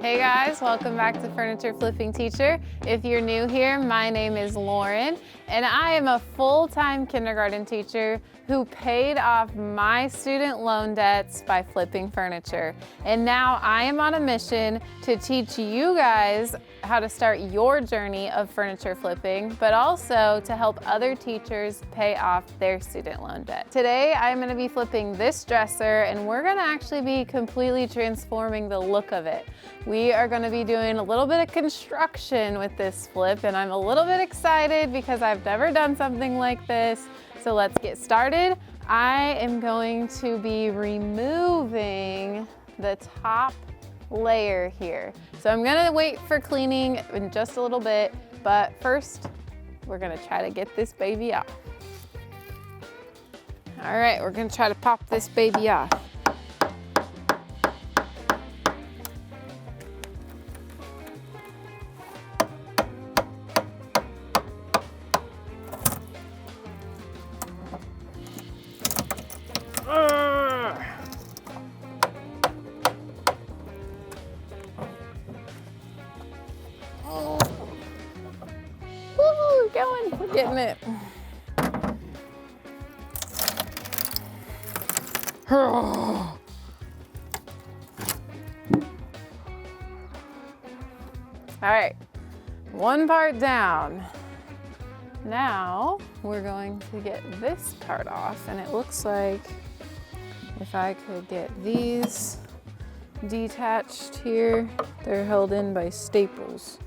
Hey guys, welcome back to Furniture Flipping Teacher. If you're new here, my name is Lauren, and I am a full-time kindergarten teacher who paid off my student loan debts by flipping furniture. And now I am on a mission to teach you guys how to start your journey of furniture flipping, but also to help other teachers pay off their student loan debt. Today, I'm gonna be flipping this dresser, and we're gonna actually be completely transforming the look of it. We are gonna be doing a little bit of construction with this flip, and I'm a little bit excited because I've never done something like this. So let's get started. I am going to be removing the top layer here. So I'm gonna wait for cleaning in just a little bit, but first we're gonna try to get this baby off. All right, we're gonna try to pop this baby off. We're getting it. All right, one part down. Now we're going to get this part off, and it looks like if I could get these detached here, they're held in by staples.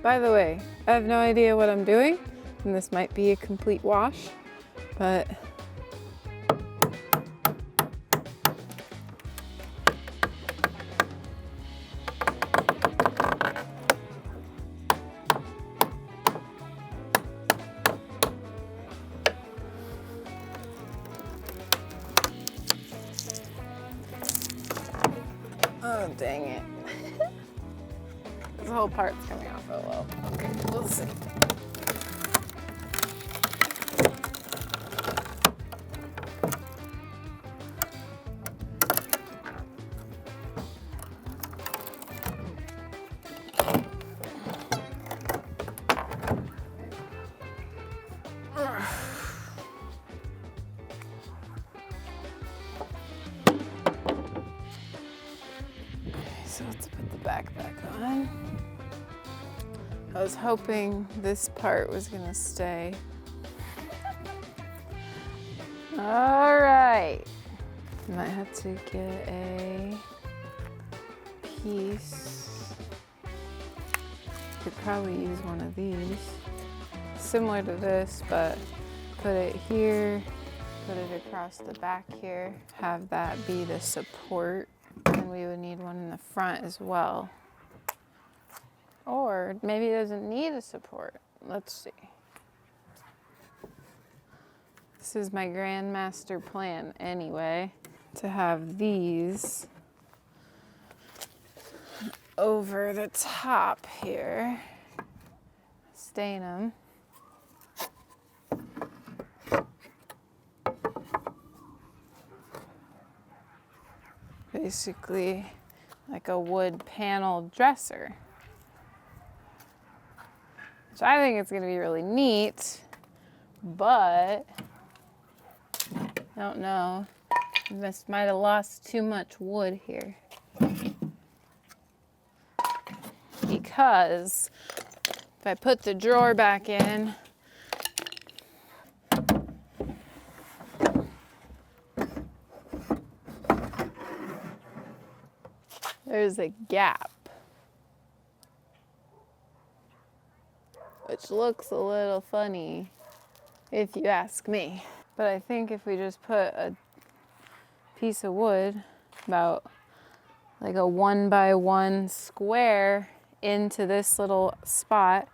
By the way, I have no idea what I'm doing, and this might be a complete wash, but oh, dang it. This whole part's coming off. Oh well. Okay, we'll see. So let's put the back on. I was hoping this part was gonna stay. All right. Might have to get a piece. Could probably use one of these. Similar to this, but put it here, put it across the back here, have that be the support. And we would need one in the front as well. Or maybe it doesn't need a support. Let's see. This is my grand master plan anyway, to have these over the top here. Stain them. Basically like a wood panel dresser. Which I think it's gonna be really neat, but I don't know. This might have lost too much wood here. Because if I put the drawer back in, there's a gap, which looks a little funny if you ask me. But I think if we just put a piece of wood, about like a 1x1 square, into this little spot,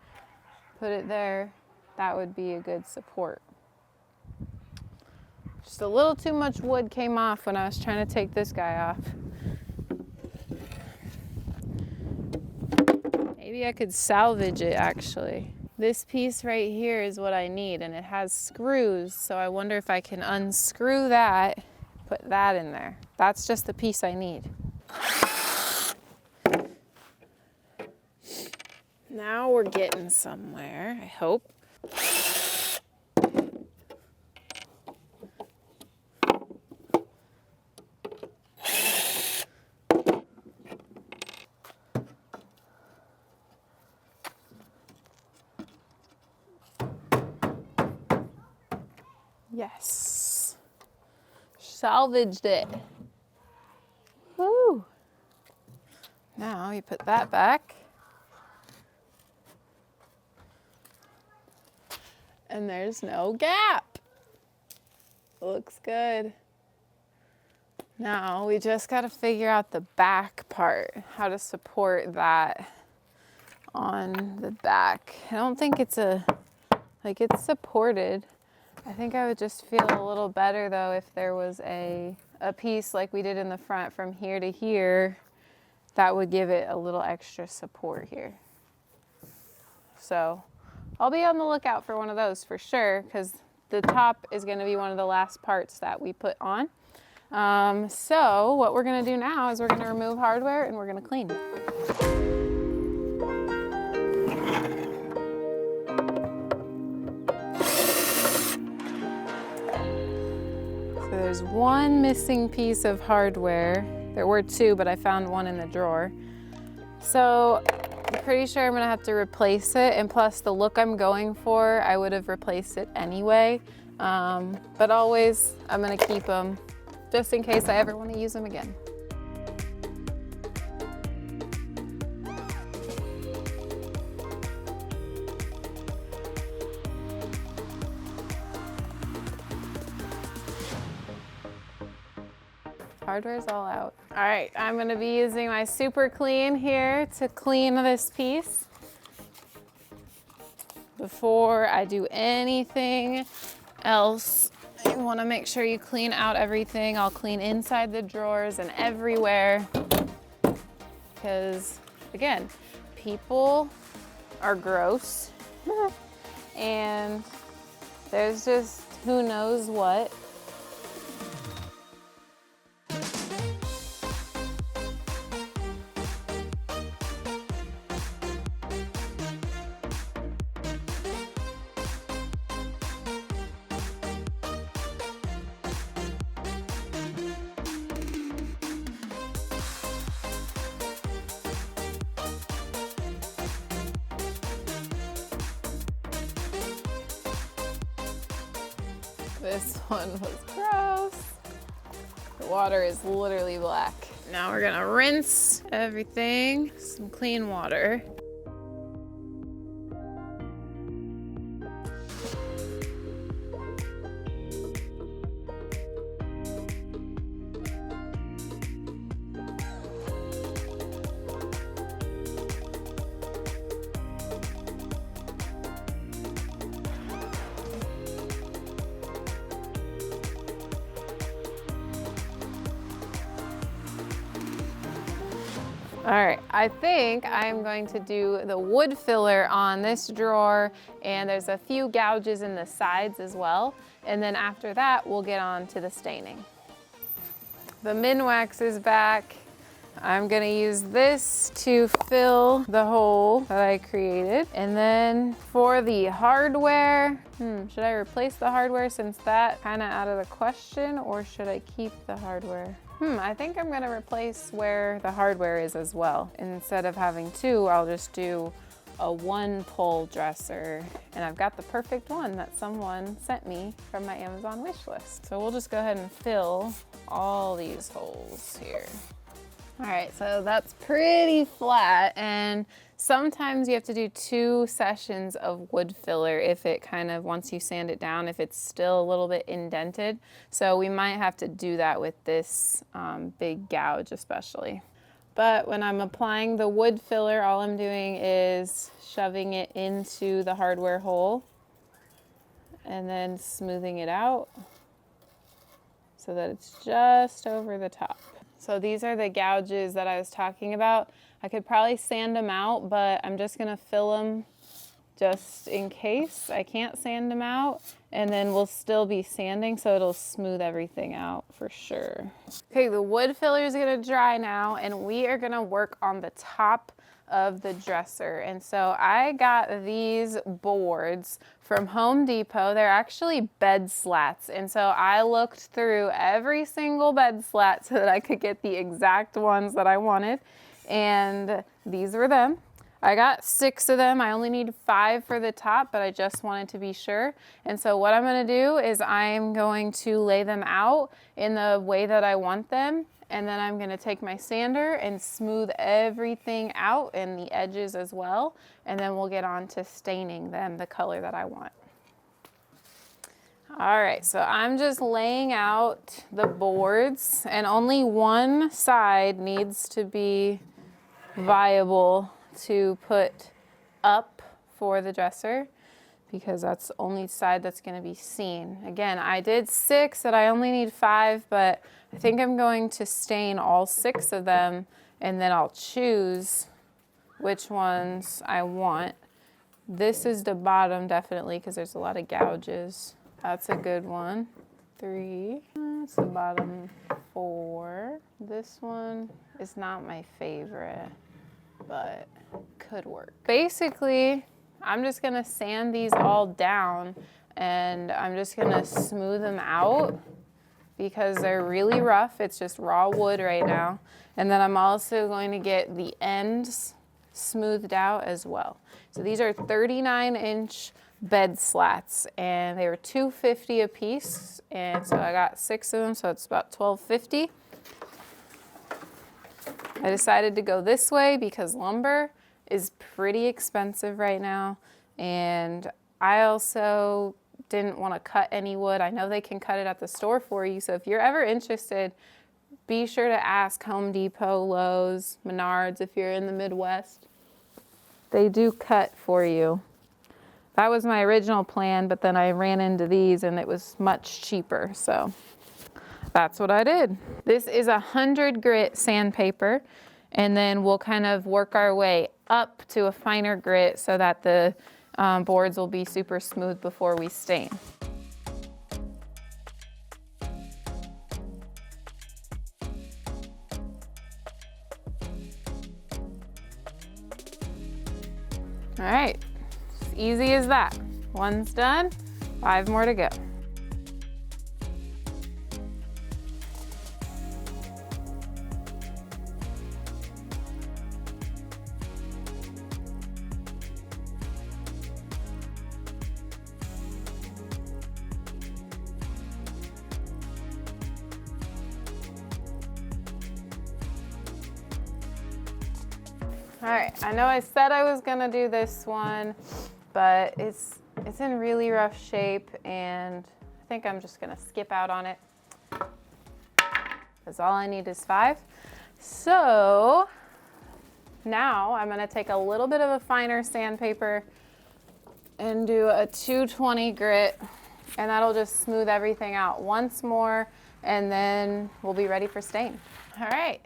put it there, that would be a good support. Just a little too much wood came off when I was trying to take this guy off. Maybe I could salvage it actually. This piece right here is what I need, and it has screws, so I wonder if I can unscrew that, put that in there. That's just the piece I need. Now we're getting somewhere, I hope. Yes. Salvaged it. Woo. Now you put that back. And there's no gap. Looks good. Now we just got to figure out the back part, how to support that on the back. I don't think it's it's supported. I think I would just feel a little better though if there was a piece like we did in the front from here to here that would give it a little extra support here. So I'll be on the lookout for one of those for sure, because the top is going to be one of the last parts that we put on. So what we're going to do now is we're going to remove hardware and we're going to clean. So there's one missing piece of hardware. There were two, but I found one in the drawer. So I'm pretty sure I'm gonna have to replace it, and plus the look I'm going for, I would have replaced it anyway. But always, I'm gonna keep them just in case I ever wanna use them again. Hardware's all out. All right, I'm gonna be using my super clean here to clean this piece. Before I do anything else, you wanna make sure you clean out everything. I'll clean inside the drawers and everywhere. Because again, people are gross and there's just who knows what. This one was gross. The water is literally black. Now we're gonna rinse everything, some clean water. All right, I think I'm going to do the wood filler on this drawer, and there's a few gouges in the sides as well. And then after that, we'll get on to the staining. The Minwax is back. I'm gonna use this to fill the hole that I created. And then for the hardware, should I replace the hardware since that kind of out of the question, or should I keep the hardware? I think I'm gonna replace where the hardware is as well. Instead of having two, I'll just do a one pole dresser. And I've got the perfect one that someone sent me from my Amazon wish list. So we'll just go ahead and fill all these holes here. All right, so that's pretty flat, and sometimes you have to do 2 sessions of wood filler if it kind of, once you sand it down, if it's still a little bit indented. So we might have to do that with this big gouge especially. But when I'm applying the wood filler, all I'm doing is shoving it into the hardware hole and then smoothing it out so that it's just over the top. So these are the gouges that I was talking about. I could probably sand them out, but I'm just gonna fill them just in case I can't sand them out, and then we'll still be sanding, so it'll smooth everything out for sure. Okay, the wood filler is gonna dry now, and we are gonna work on the top of the dresser. And so I got these boards from Home Depot. They're actually bed slats. And so I looked through every single bed slat so that I could get the exact ones that I wanted. And these were them. I got 6 of them. I only need 5 for the top, but I just wanted to be sure. And so what I'm gonna do is I'm going to lay them out in the way that I want them. And then I'm gonna take my sander and smooth everything out and the edges as well. And then we'll get on to staining them the color that I want. All right, so I'm just laying out the boards, and only one side needs to be viable to put up for the dresser, because that's the only side that's going to be seen. Again, I did 6 that I only need 5, but I think I'm going to stain all 6 of them, and then I'll choose which ones I want. This is the bottom definitely because there's a lot of gouges. That's a good one. 3, that's the bottom 4. This one is not my favorite, but could work. Basically, I'm just gonna sand these all down and I'm just gonna smooth them out because they're really rough. It's just raw wood right now. And then I'm also going to get the ends smoothed out as well. So these are 39-inch bed slats and they were $2.50 a piece. And so I got 6 of them, so it's about $12.50. I decided to go this way because lumber is pretty expensive right now, and I also didn't want to cut any wood. I know they can cut it at the store for you, so if you're ever interested, be sure to ask Home Depot, Lowe's, Menards if you're in the Midwest. They do cut for you. That was my original plan, but then I ran into these and it was much cheaper, so that's what I did. This is 100 grit sandpaper, and then we'll kind of work our way up to a finer grit so that the boards will be super smooth before we stain. All right, as easy as that. One's done, 5 more to go. All right, I know I said I was gonna do this one, but it's in really rough shape and I think I'm just gonna skip out on it because all I need is 5. So now I'm gonna take a little bit of a finer sandpaper and do a 220 grit, and that'll just smooth everything out once more, and then we'll be ready for stain. All right,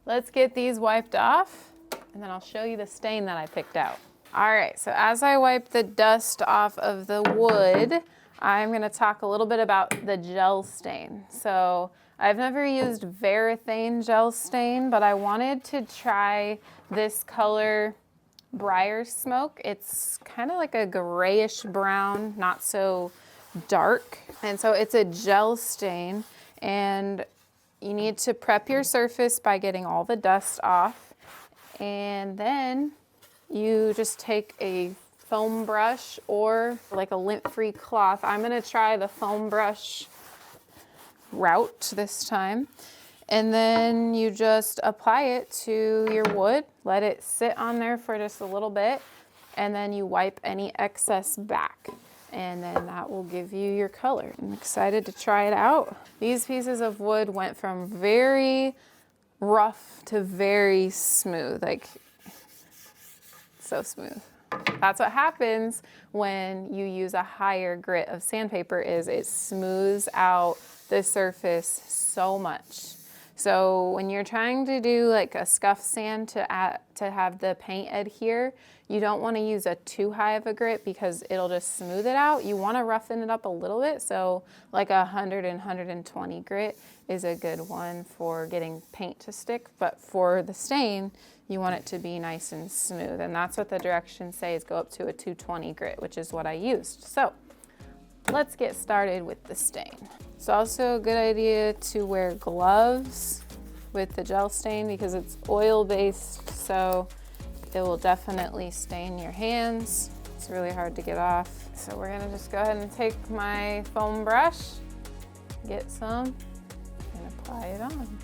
let's get these wiped off, and then I'll show you the stain that I picked out. All right, so as I wipe the dust off of the wood, I'm gonna talk a little bit about the gel stain. So I've never used Varathane gel stain, but I wanted to try this color Briar Smoke. It's kind of like a grayish brown, not so dark. And so it's a gel stain, and you need to prep your surface by getting all the dust off. And then you just take a foam brush or like a lint-free cloth. I'm gonna try the foam brush route this time. And then you just apply it to your wood, let it sit on there for just a little bit, and then you wipe any excess back. And then that will give you your color. I'm excited to try it out. These pieces of wood went from very rough to very smooth, like so smooth. That's what happens when you use a higher grit of sandpaper, is it smooths out the surface so much. So when you're trying to do like a scuff sand to have the paint adhere, you don't want to use a too high of a grit because it'll just smooth it out. You want to roughen it up a little bit. So like 100 and 120 grit is a good one for getting paint to stick. But for the stain, you want it to be nice and smooth. And that's what the directions say, is go up to a 220 grit, which is what I used. So let's get started with the stain. It's also a good idea to wear gloves with the gel stain because it's oil-based, so it will definitely stain your hands. It's really hard to get off. So we're gonna just go ahead and take my foam brush, get some, and apply it on.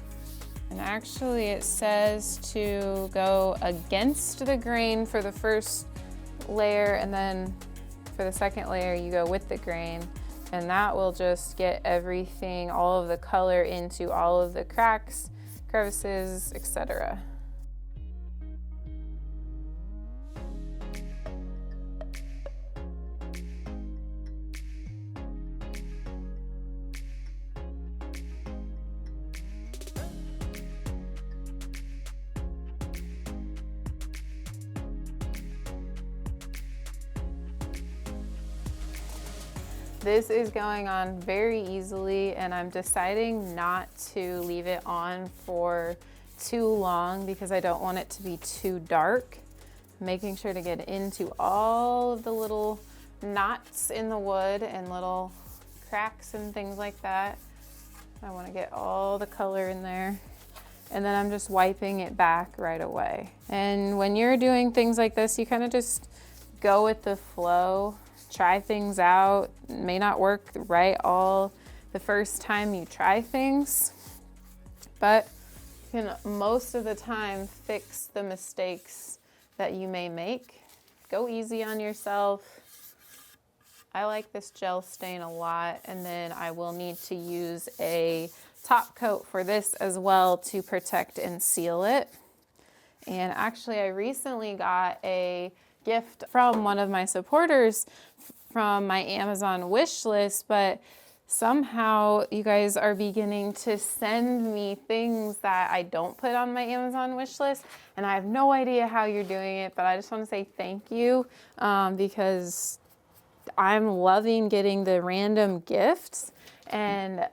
And actually it says to go against the grain for the first layer, and then for the second layer you go with the grain, and that will just get everything, all of the color into all of the cracks, crevices, etc. This is going on very easily, and I'm deciding not to leave it on for too long because I don't want it to be too dark. Making sure to get into all of the little knots in the wood and little cracks and things like that. I want to get all the color in there. And then I'm just wiping it back right away. And when you're doing things like this, you kind of just go with the flow. Try things out. It may not work right all the first time you try things, but you can most of the time fix the mistakes that you may make. Go easy on yourself. I like this gel stain a lot, and then I will need to use a top coat for this as well to protect and seal it. And actually I recently got a gift from one of my supporters from my Amazon wish list, but somehow you guys are beginning to send me things that I don't put on my Amazon wish list, and I have no idea how you're doing it, but I just want to say thank you because I'm loving getting the random gifts and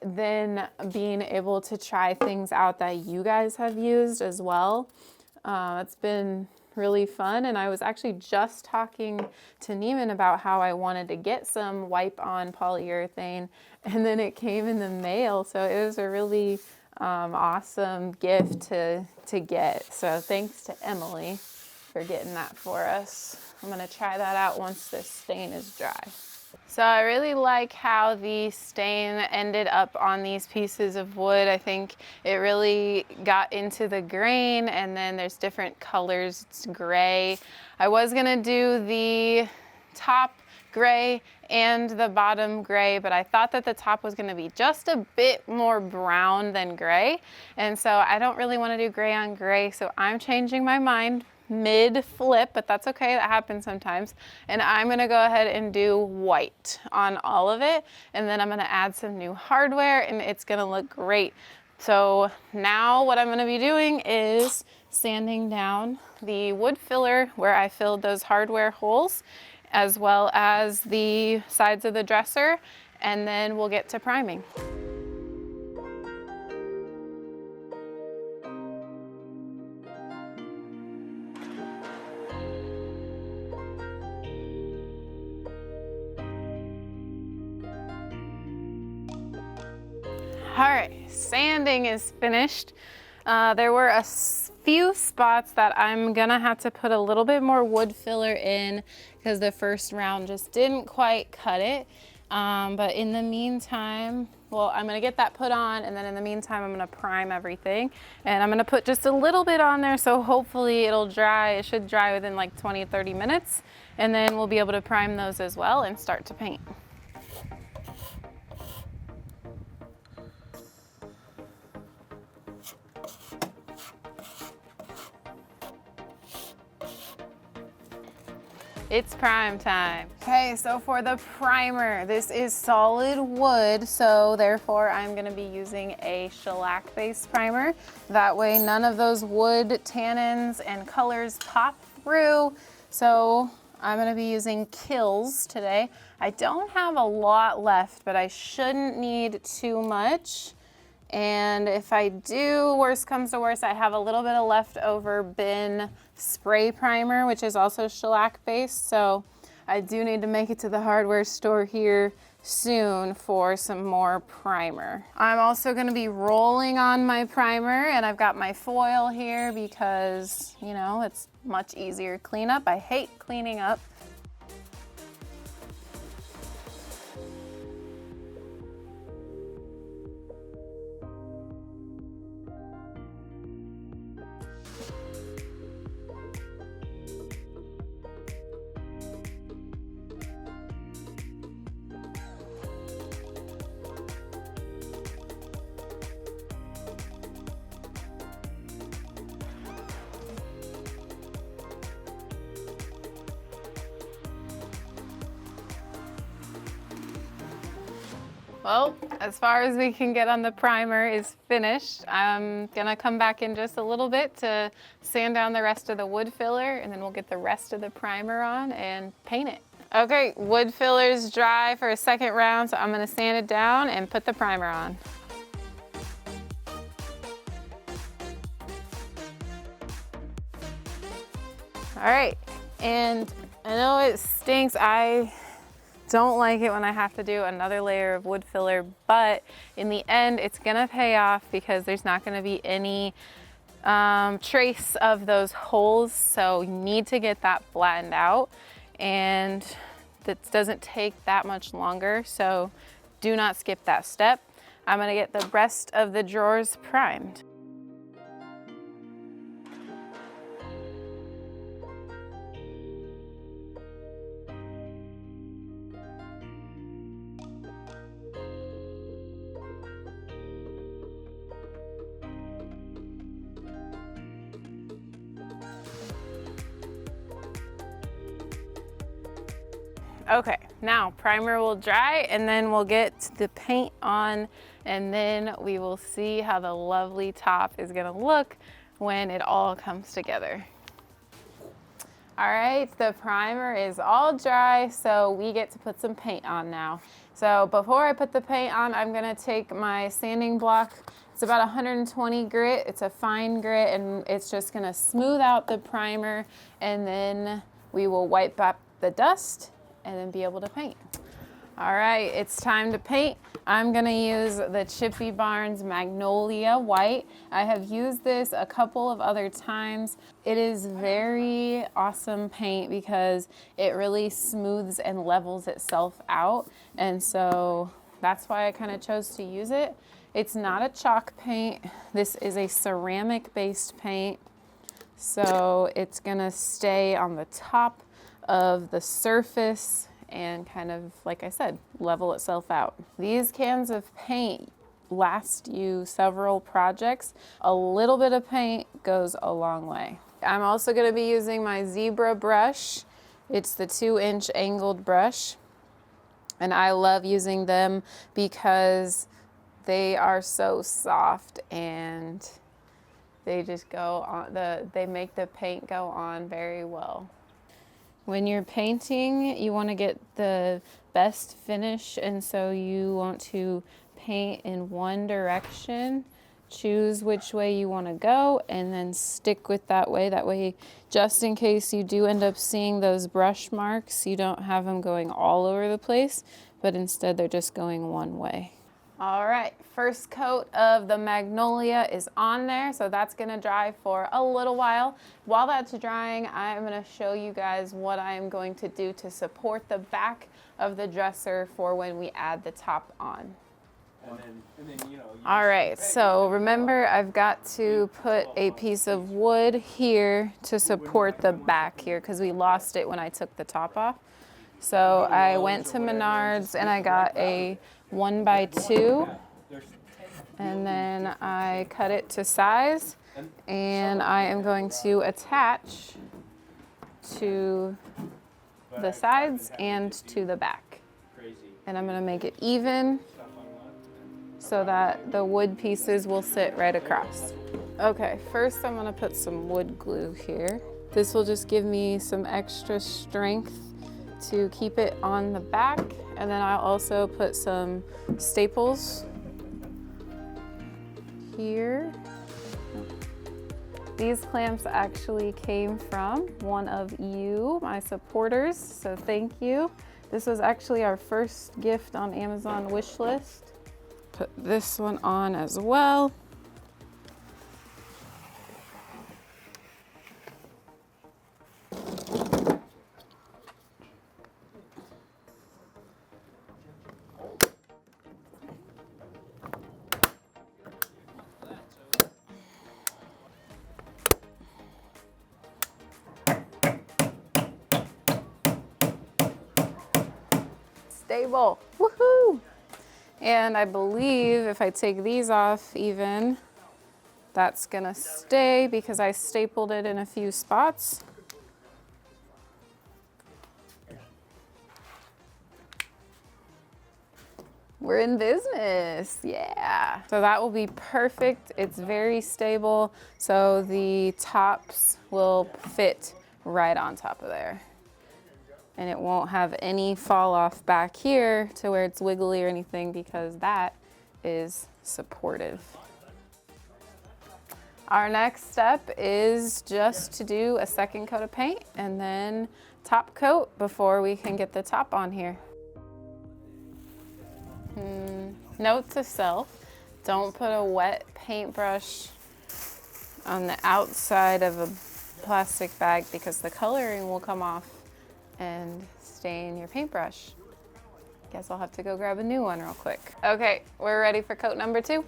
then being able to try things out that you guys have used as well. It's been really fun, and I was actually just talking to Neiman about how I wanted to get some wipe-on polyurethane, and then it came in the mail, so it was a really awesome gift to get. So thanks to Emily for getting that for us. I'm gonna try that out once this stain is dry. So I really like how the stain ended up on these pieces of wood. I think it really got into the grain, and then there's different colors. It's gray. I was gonna do the top gray and the bottom gray, but I thought that the top was gonna be just a bit more brown than gray. And so I don't really wanna do gray on gray, so I'm changing my mind mid-flip, but that's okay, that happens sometimes. And I'm gonna go ahead and do white on all of it, and then I'm gonna add some new hardware, and it's gonna look great. So now what I'm gonna be doing is sanding down the wood filler where I filled those hardware holes, as well as the sides of the dresser, and then we'll get to priming. All right, sanding is finished. There were a few spots that I'm gonna have to put a little bit more wood filler in because the first round just didn't quite cut it. But in the meantime, well, I'm gonna get that put on, and then in the meantime, I'm gonna prime everything. And I'm gonna put just a little bit on there, so hopefully it'll dry. It should dry within like 20, 30 minutes. And then we'll be able to prime those as well and start to paint. It's prime time. Okay, so for the primer, this is solid wood, so therefore I'm gonna be using a shellac-based primer. That way none of those wood tannins and colors pop through. So I'm gonna be using Kills today. I don't have a lot left, but I shouldn't need too much. And if I do, worst comes to worst, I have a little bit of leftover bin spray primer, which is also shellac based. So I do need to make it to the hardware store here soon for some more primer. I'm also gonna be rolling on my primer, and I've got my foil here because, you know, it's much easier cleanup. I hate cleaning up. Well, as far as we can get on the primer is finished. I'm gonna come back in just a little bit to sand down the rest of the wood filler, and then we'll get the rest of the primer on and paint it. Okay, wood filler's dry for a second round, so I'm gonna sand it down and put the primer on. All right, and I know it stinks. I don't like it when I have to do another layer of wood filler, but in the end, it's gonna pay off because there's not gonna be any trace of those holes. So you need to get that flattened out, and that doesn't take that much longer. So do not skip that step. I'm gonna get the rest of the drawers primed. Okay, now primer will dry, and then we'll get the paint on, and then we will see how the lovely top is gonna look when it all comes together. All right, the primer is all dry, so we get to put some paint on now. So before I put the paint on, I'm gonna take my sanding block. It's about 120 grit. It's a fine grit, and it's just gonna smooth out the primer, and then we will wipe up the dust and then be able to paint. All right, it's time to paint. I'm gonna use the Chippy Barnes Magnolia White. I have used this a couple of other times. It is very awesome paint because it really smooths and levels itself out. And so that's why I kind of chose to use it. It's not a chalk paint. This is a ceramic based paint. So it's gonna stay on the top of the surface and kind of, like I said, level itself out. These cans of paint last you several projects. A little bit of paint goes a long way. I'm also going to be using my zebra brush. It's the 2-inch angled brush, and I love using them because they are so soft and they just go on, they make the paint go on very well. When you're painting, you want to get the best finish, and so you want to paint in one direction. Choose which way you want to go and then stick with that way. That way, just in case you do end up seeing those brush marks, you don't have them going all over the place, but instead they're just going one way. All right, first coat of the Magnolia is on there, so that's gonna dry for a little while. While that's drying, I'm gonna show you guys what I am going to do to support the back of the dresser for when we add the top on. All right, so remember I've got to put a piece of wood here to support the back here because we lost it when I took the top off. So I went to Menards and I got a 1x2, and then I cut it to size, and I am going to attach to the sides and to the back. And I'm gonna make it even so that the wood pieces will sit right across. Okay, first I'm gonna put some wood glue here. This will just give me some extra strength to keep it on the back. And then I'll also put some staples here. These clamps actually came from one of you, my supporters, so thank you. This was actually our first gift on Amazon wish list. Put this one on as well. Stable, woohoo! And I believe if I take these off even, that's gonna stay because I stapled it in a few spots. We're in business, yeah. So that will be perfect. It's very stable, so the tops will fit right on top of there. And it won't have any fall off back here to where it's wiggly or anything because that is supportive. Our next step is just to do a second coat of paint and then top coat before we can get the top on here. Note to self, don't put a wet paintbrush on the outside of a plastic bag because the coloring will come off and stain your paintbrush. Guess I'll have to go grab a new one real quick. Okay, we're ready for coat number 2.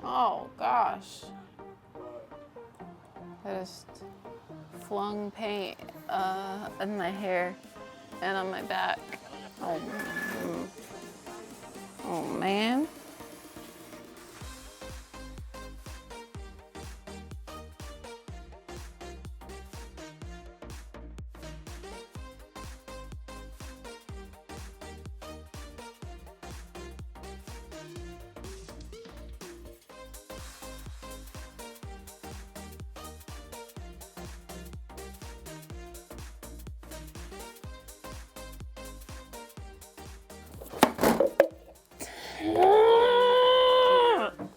Oh gosh. I just flung paint in my hair and on my back. Oh man.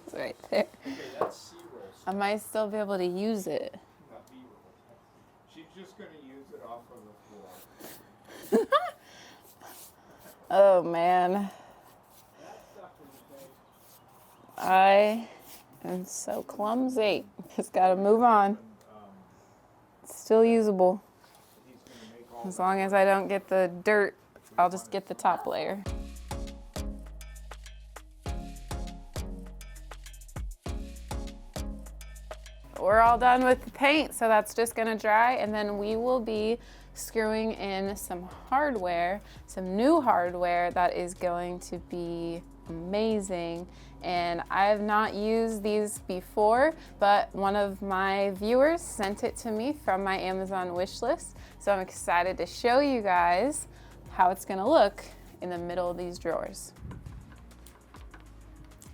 It's right there. I might still be able to use it. She's just going to use it off of the floor. Oh man. I am so clumsy. Just gotta move on. It's still usable. As long as I don't get the dirt, I'll just get the top layer. We're all done with the paint, so that's just gonna dry, and then we will be screwing in some hardware, some new hardware that is going to be amazing. And I have not used these before, but one of my viewers sent it to me from my Amazon wish list. So I'm excited to show you guys how it's gonna look in the middle of these drawers.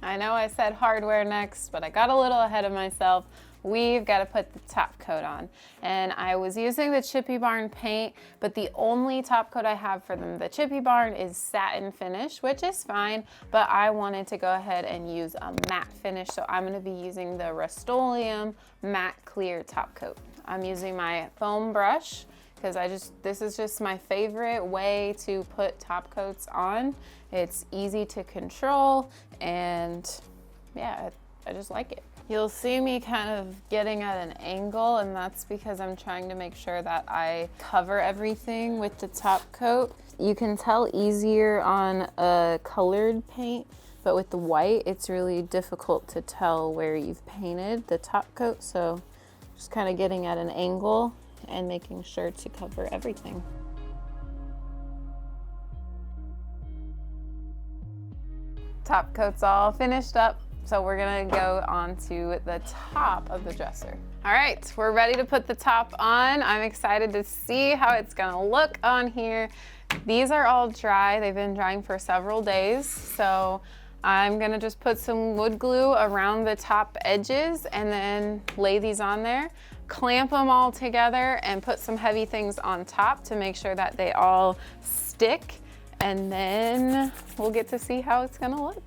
I know I said hardware next, but I got a little ahead of myself. We've got to put the top coat on. And I was using the Chippy Barn paint, but the only top coat I have for them, the Chippy Barn, is satin finish, which is fine, but I wanted to go ahead and use a matte finish, so I'm gonna be using the Rust-Oleum matte clear top coat. I'm using my foam brush, because this is just my favorite way to put top coats on. It's easy to control, and yeah, I just like it. You'll see me kind of getting at an angle, and that's because I'm trying to make sure that I cover everything with the top coat. You can tell easier on a colored paint, but with the white, it's really difficult to tell where you've painted the top coat. So just kind of getting at an angle and making sure to cover everything. Top coat's all finished up. So we're gonna go onto the top of the dresser. All right, we're ready to put the top on. I'm excited to see how it's gonna look on here. These are all dry. They've been drying for several days. So I'm gonna just put some wood glue around the top edges and then lay these on there, clamp them all together and put some heavy things on top to make sure that they all stick. And then we'll get to see how it's gonna look.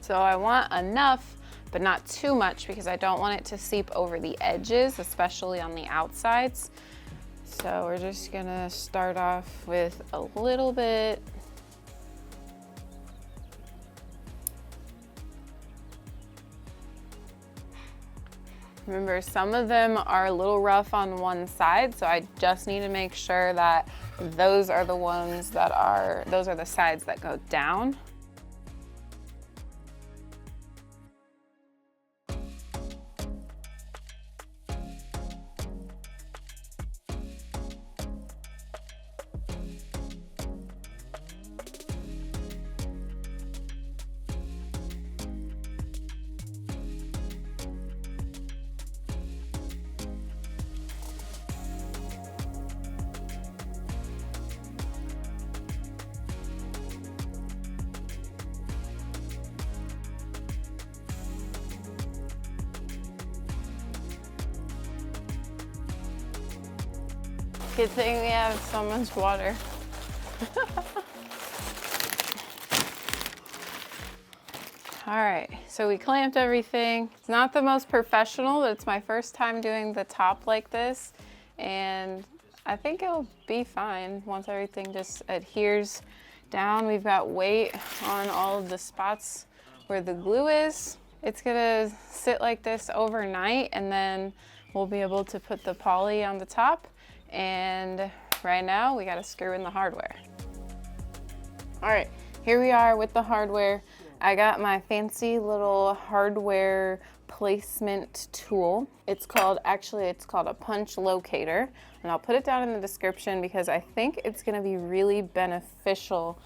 So I want enough, but not too much because I don't want it to seep over the edges, especially on the outsides. So we're just gonna start off with a little bit. Remember, some of them are a little rough on one side, so I just need to make sure that those are the ones that are, those are the sides that go down. Good thing we have so much water. All right, so we clamped everything. It's not the most professional, but it's my first time doing the top like this. And I think it'll be fine once everything just adheres down. We've got weight on all of the spots where the glue is. It's gonna sit like this overnight and then we'll be able to put the poly on the top. And right now we gotta screw in the hardware. All right, here we are with the hardware. I got my fancy little hardware placement tool. It's called a punch locator. And I'll put it down in the description because I think it's gonna be really beneficial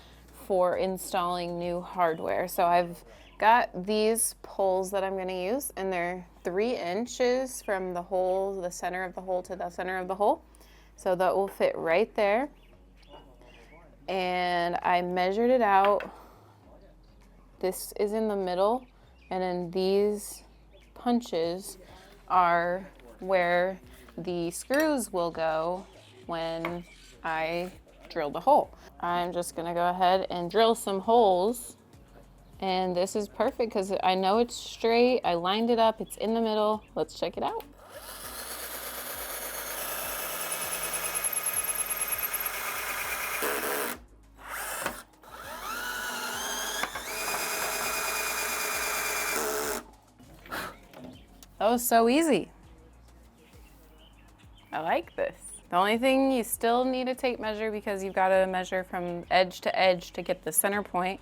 for installing new hardware. So I've got these poles that I'm gonna use and they're 3 inches from the hole, the center of the hole to the center of the hole. So that will fit right there. And I measured it out. This is in the middle, and then these punches are where the screws will go when I drill the hole. I'm just gonna go ahead and drill some holes. And this is perfect because I know it's straight. I lined it up, it's in the middle. Let's check it out. That was so easy. I like this. The only thing, you still need a tape measure because you've got to measure from edge to edge to get the center point.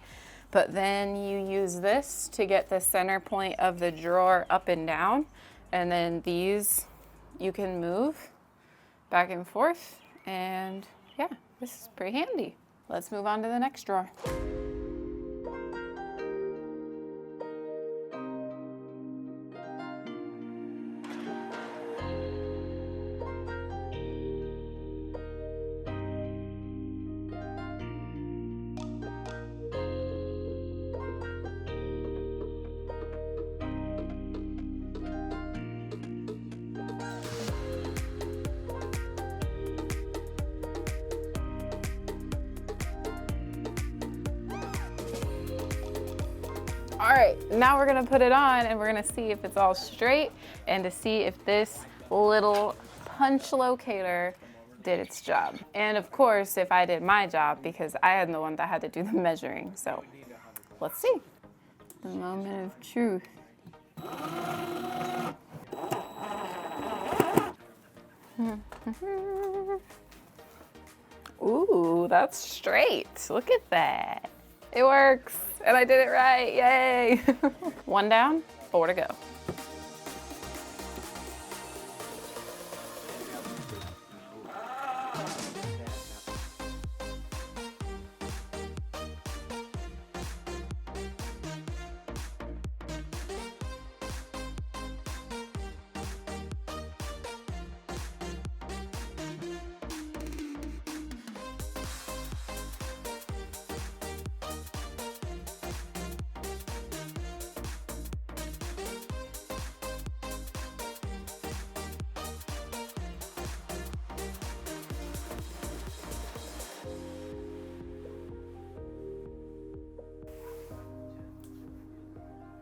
But then you use this to get the center point of the drawer up and down. And then these you can move back and forth. And yeah, this is pretty handy. Let's move on to the next drawer. All right, now we're gonna put it on and we're gonna see if it's all straight and to see if this little punch locator did its job. And of course, if I did my job, because I am the one that had to do the measuring. So let's see. The moment of truth. Ooh, that's straight. Look at that. It works, and I did it right, yay. 1 down, 4 to go.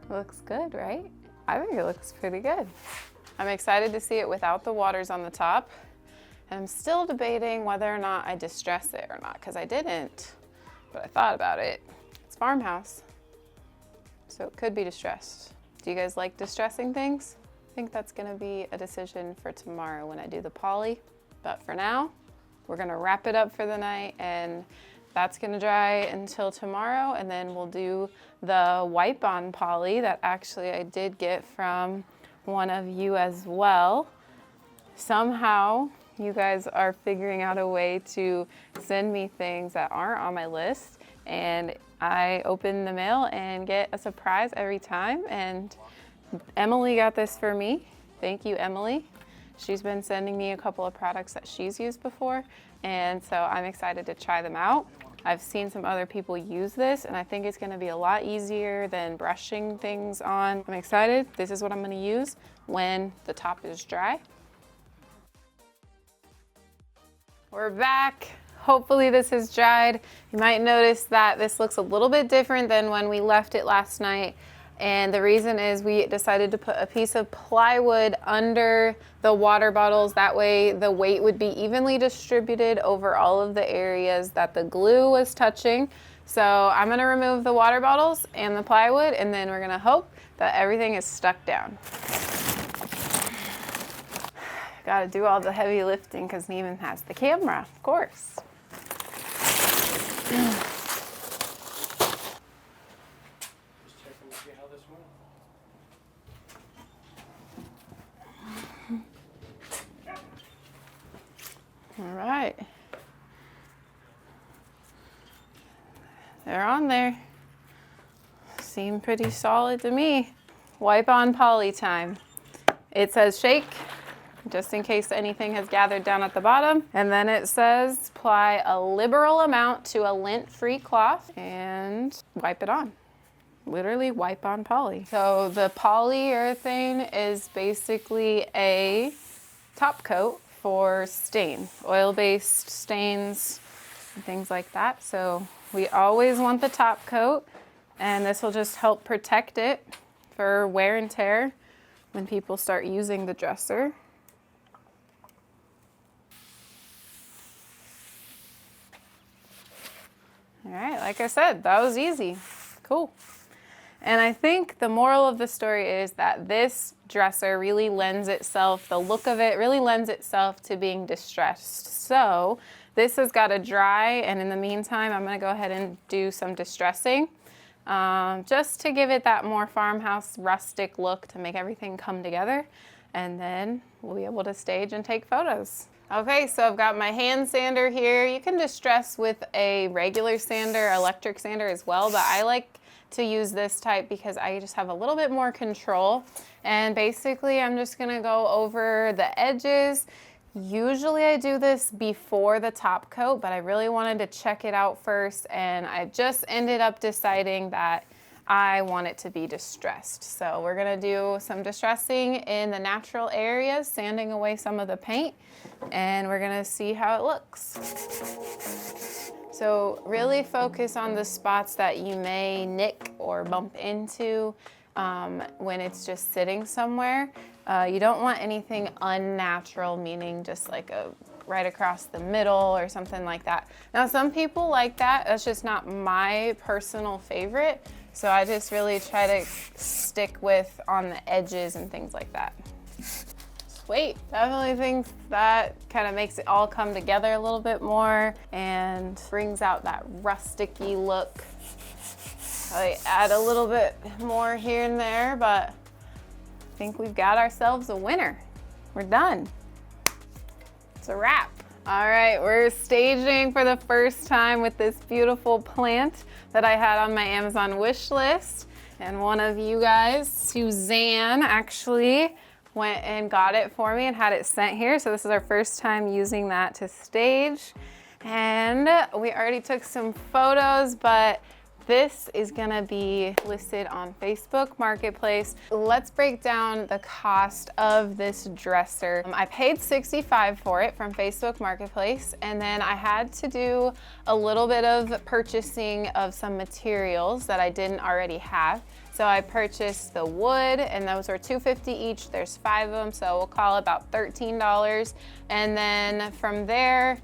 Looks good, right? I think it looks pretty good. I'm excited to see it without the waters on the top. And I'm still debating whether or not I distress it or not, because I didn't, but I thought about it. It's Farmhouse, so it could be distressed. Do you guys like distressing things? I think that's gonna be a decision for tomorrow when I do the poly. But for now, we're gonna wrap it up for the night, and that's gonna dry until tomorrow, and then we'll do the wipe-on poly that actually I did get from one of you as well. Somehow, you guys are figuring out a way to send me things that aren't on my list, and I open the mail and get a surprise every time. And Emily got this for me. Thank you, Emily. She's been sending me a couple of products that she's used before, and so I'm excited to try them out. I've seen some other people use this, and I think it's gonna be a lot easier than brushing things on. I'm excited. This is what I'm gonna use when the top is dry. We're back. Hopefully this has dried. You might notice that this looks a little bit different than when we left it last night. And the reason is we decided to put a piece of plywood under the water bottles. That way the weight would be evenly distributed over all of the areas that the glue was touching. So I'm gonna remove the water bottles and the plywood, and then we're gonna hope that everything is stuck down. Gotta do all the heavy lifting because Neiman has the camera, of course. All right. They're on there. Seem pretty solid to me. Wipe on poly time. It says shake, just in case anything has gathered down at the bottom. And then it says apply a liberal amount to a lint-free cloth and wipe it on. Literally wipe on poly. So the polyurethane is basically a top coat for stain, oil-based stains and things like that. So we always want the top coat, and this will just help protect it for wear and tear when people start using the dresser. All right, like I said, that was easy. Cool. And I think the moral of the story is that this dresser really lends itself, the look of it really lends itself to being distressed. So this has got to dry, and in the meantime, I'm gonna go ahead and do some distressing just to give it that more farmhouse rustic look to make everything come together. And then we'll be able to stage and take photos. Okay, so I've got my hand sander here. You can distress with a regular sander, electric sander as well, but I like to use this type because I just have a little bit more control. And basically I'm just gonna go over the edges. Usually I do this before the top coat, but I really wanted to check it out first, and I just ended up deciding that I want it to be distressed. So we're gonna do some distressing in the natural areas, sanding away some of the paint, and we're gonna see how it looks. So really focus on the spots that you may nick or bump into when it's just sitting somewhere. You don't want anything unnatural, meaning just like right across the middle or something like that. Now some people like that, that's just not my personal favorite. So I just really try to stick with on the edges and things like that. Sweet, definitely think that kind of makes it all come together a little bit more and brings out that rusticy look. I add a little bit more here and there, but I think we've got ourselves a winner. We're done. It's a wrap. All right, we're staging for the first time with this beautiful plant that I had on my Amazon wish list. And one of you guys, Suzanne, actually went and got it for me and had it sent here. So this is our first time using that to stage. And we already took some photos, but This is gonna be listed on Facebook Marketplace. Let's break down the cost of this dresser. I paid $65 for it from Facebook Marketplace, and then I had to do a little bit of purchasing of some materials that I didn't already have. So I purchased the wood, and those were $2.50 each. There's 5 of them, so we'll call it about $13. And then from there,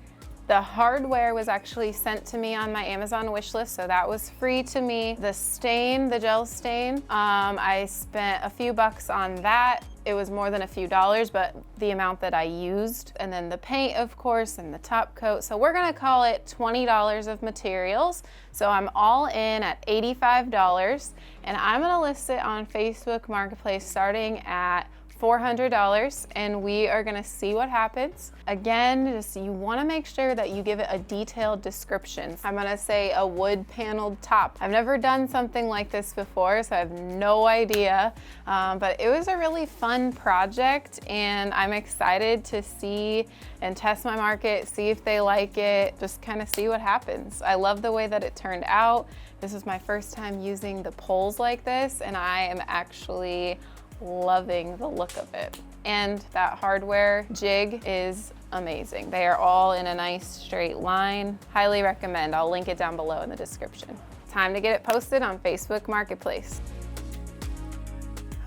the hardware was actually sent to me on my Amazon wish list, so that was free to me. The stain, the gel stain, I spent a few bucks on that. It was more than a few dollars, but the amount that I used. And then the paint, of course, and the top coat. So we're gonna call it $20 of materials. So I'm all in at $85, and I'm gonna list it on Facebook Marketplace starting at $400, and we are gonna see what happens. Again, just you wanna make sure that you give it a detailed description. I'm gonna say a wood paneled top. I've never done something like this before, so I have no idea, but it was a really fun project, and I'm excited to see and test my market, see if they like it, just kind of see what happens. I love the way that it turned out. This is my first time using the poles like this, and I am actually loving the look of it. And that hardware jig is amazing. They are all in a nice straight line. Highly recommend. I'll link it down below in the description. Time to get it posted on Facebook Marketplace.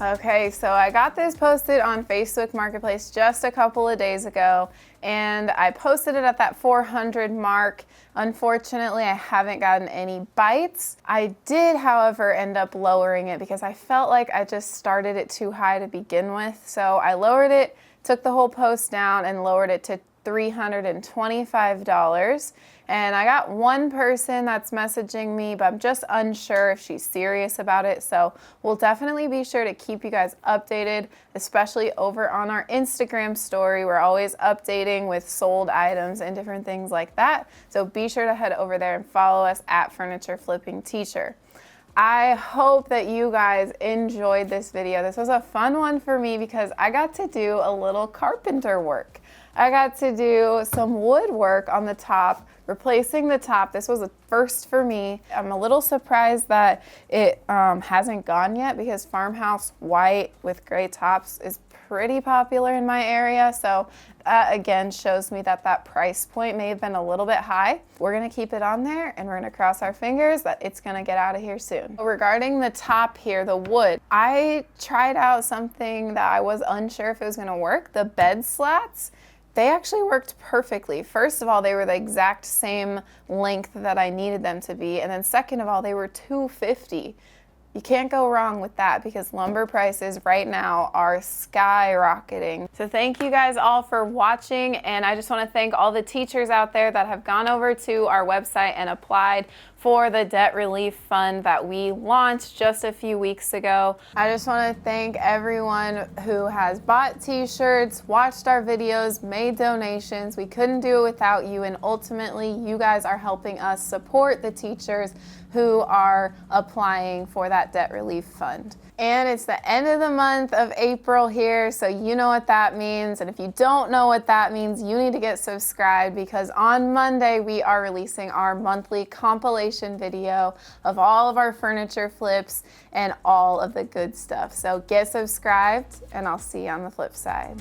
Okay, so I got this posted on Facebook Marketplace just a couple of days ago, and I posted it at that 400 mark. Unfortunately, I haven't gotten any bites. I did, however, end up lowering it because I felt like I just started it too high to begin with. So I lowered it, took the whole post down, and lowered it to $325. And I got one person that's messaging me, but I'm just unsure if she's serious about it. So we'll definitely be sure to keep you guys updated, especially over on our Instagram story. We're always updating with sold items and different things like that. So be sure to head over there and follow us at Furniture Flipping Teacher. I hope that you guys enjoyed this video. This was a fun one for me because I got to do a little carpenter work. I got to do some woodwork on the top, replacing the top. This was a first for me. I'm a little surprised that it hasn't gone yet because Farmhouse white with gray tops is pretty popular in my area. So that again shows me that that price point may have been a little bit high. We're gonna keep it on there, and we're gonna cross our fingers that it's gonna get out of here soon. Regarding the top here, the wood, I tried out something that I was unsure if it was gonna work. The bed slats, they actually worked perfectly. First of all, they were the exact same length that I needed them to be. And then second of all, they were $250. You can't go wrong with that because lumber prices right now are skyrocketing. So thank you guys all for watching, and I just want to thank all the teachers out there that have gone over to our website and applied for the debt relief fund that we launched just a few weeks ago. I just want to thank everyone who has bought t-shirts, watched our videos, made donations. We couldn't do it without you, and ultimately you guys are helping us support the teachers who are applying for that debt relief fund. And it's the end of the month of April here, so you know what that means. And if you don't know what that means, you need to get subscribed because on Monday we are releasing our monthly compilation video of all of our furniture flips and all of the good stuff. So get subscribed, and I'll see you on the flip side.